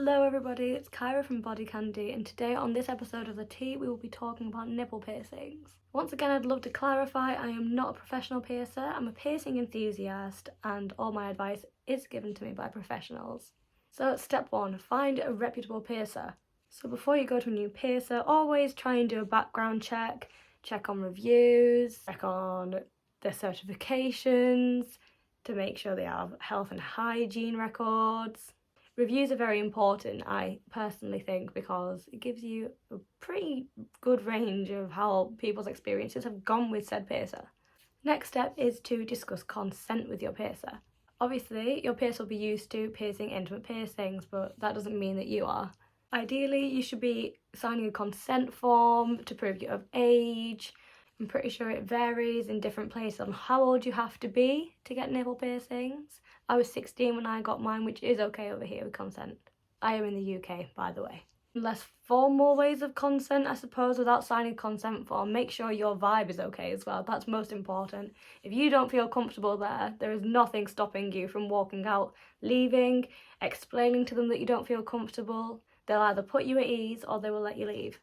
Hello everybody, it's Kyra from Body Candy, and today on this episode of The Tea we will be talking about nipple piercings. Once again, I'd love to clarify, I am not a professional piercer, I'm a piercing enthusiast and all my advice is given to me by professionals. So step 1, find a reputable piercer. So before you go to a new piercer, always try and do a background check, check on reviews, check on their certifications to make sure they have health and hygiene records. Reviews are very important, I personally think, because it gives you a pretty good range of how people's experiences have gone with said piercer. Next step is to discuss consent with your piercer. Obviously, your piercer will be used to piercing intimate piercings, but that doesn't mean that you are. Ideally, you should be signing a consent form to prove you're of age. I'm pretty sure it varies in different places on how old you have to be to get nipple piercings. I was 16 when I got mine, which is okay over here with consent. I am in the UK, by the way. Less formal ways of consent, I suppose, without signing a consent form. Make sure your vibe is okay as well. That's most important. If you don't feel comfortable there is nothing stopping you from walking out, leaving, explaining to them that you don't feel comfortable. They'll either put you at ease or they will let you leave.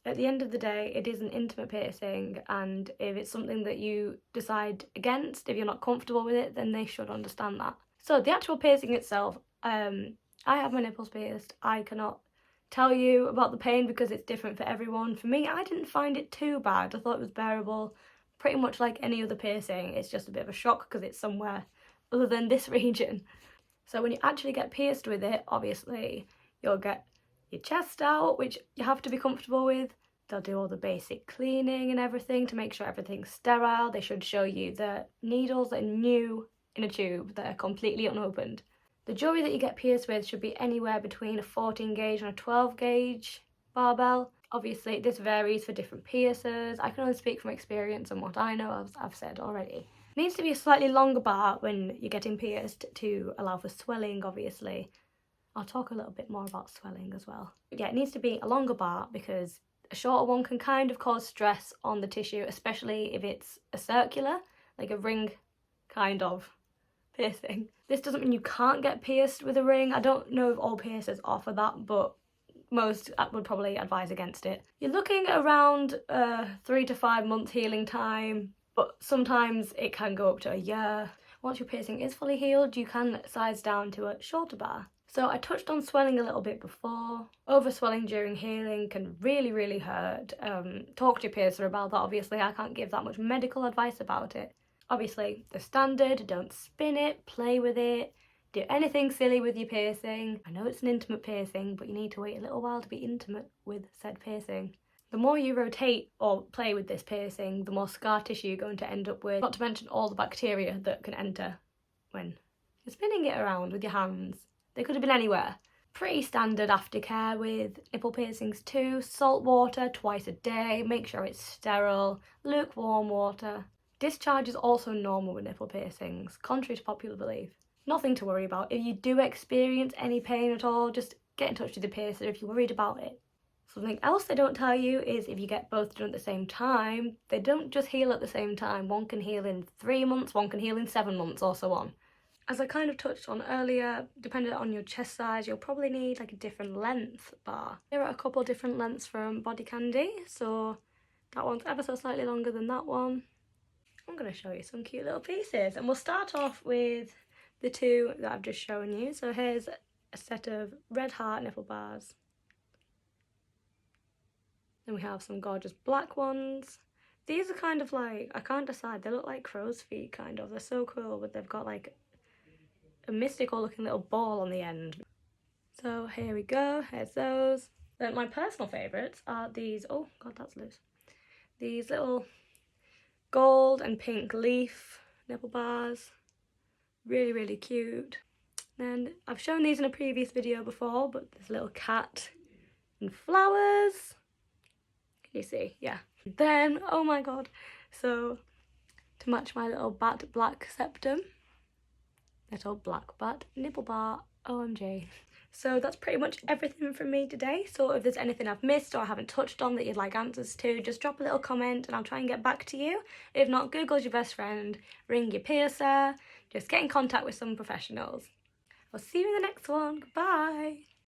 At the end of the day, it is an intimate piercing, and if it's something that you decide against, if you're not comfortable with it, then they should understand that. So the actual piercing itself, I have my nipples pierced. I cannot tell you about the pain because it's different for everyone. For me, I didn't find it too bad. I thought it was bearable, pretty much like any other piercing. It's just a bit of a shock because it's somewhere other than this region. So when you actually get pierced with it, obviously, you'll get your chest out, which you have to be comfortable with. They'll do all the basic cleaning and everything to make sure everything's sterile. They should show you the needles that are new in a tube that are completely unopened. The jewellery that you get pierced with should be anywhere between a 14 gauge and a 12 gauge barbell. Obviously this varies for different piercers. I can only speak from experience and what I know, I've said already. It needs to be a slightly longer bar when you're getting pierced to allow for swelling, obviously. I'll talk a little bit more about swelling as well. But yeah, it needs to be a longer bar because a shorter one can kind of cause stress on the tissue, especially if it's a circular, like a ring kind of piercing. This doesn't mean you can't get pierced with a ring. I don't know if all piercers offer that, but most would probably advise against it. You're looking around 3 to 5 months healing time, but sometimes it can go up to a year. Once your piercing is fully healed, you can size down to a shorter bar. So I touched on swelling a little bit before. Overswelling during healing can really hurt. Talk to your piercer about that. Obviously, I can't give that much medical advice about it. Obviously, the standard, don't spin it, play with it, do anything silly with your piercing. I know it's an intimate piercing, but you need to wait a little while to be intimate with said piercing. The more you rotate or play with this piercing, the more scar tissue you're going to end up with, not to mention all the bacteria that can enter when you're spinning it around with your hands. They could have been anywhere. Pretty standard aftercare with nipple piercings too. Salt water twice a day, make sure it's sterile, lukewarm water. Discharge is also normal with nipple piercings, contrary to popular belief. Nothing to worry about. If you do experience any pain at all, just get in touch with the piercer if you're worried about it. Something else they don't tell you is if you get both done at the same time, they don't just heal at the same time. One can heal in 3 months, one can heal in 7 months, or so on. As I kind of touched on earlier, depending on your chest size, you'll probably need like a different length bar. There are a couple different lengths from Body Candy, so that one's ever so slightly longer than that one. I'm going to show you some cute little pieces, and we'll start off with the two that I've just shown you. So here's a set of red heart nipple bars. Then we have some gorgeous black ones. These are kind of like, I can't decide, they look like crow's feet kind of. They're so cool, but they've got like a mystical looking little ball on the end. So here we go, here's those. Then my personal favourites are these, oh god that's loose, these little gold and pink leaf nipple bars. Really cute. Then I've shown these in a previous video before, but there's a little cat and flowers. Can you see? Yeah. Then, oh my god, so to match my little bat black septum, little black bat nipple bar, OMG. So that's pretty much everything from me today. So if there's anything I've missed or I haven't touched on that you'd like answers to, just drop a little comment and I'll try and get back to you. If not, Google's your best friend, ring your piercer, just get in contact with some professionals. I'll see you in the next one. Goodbye.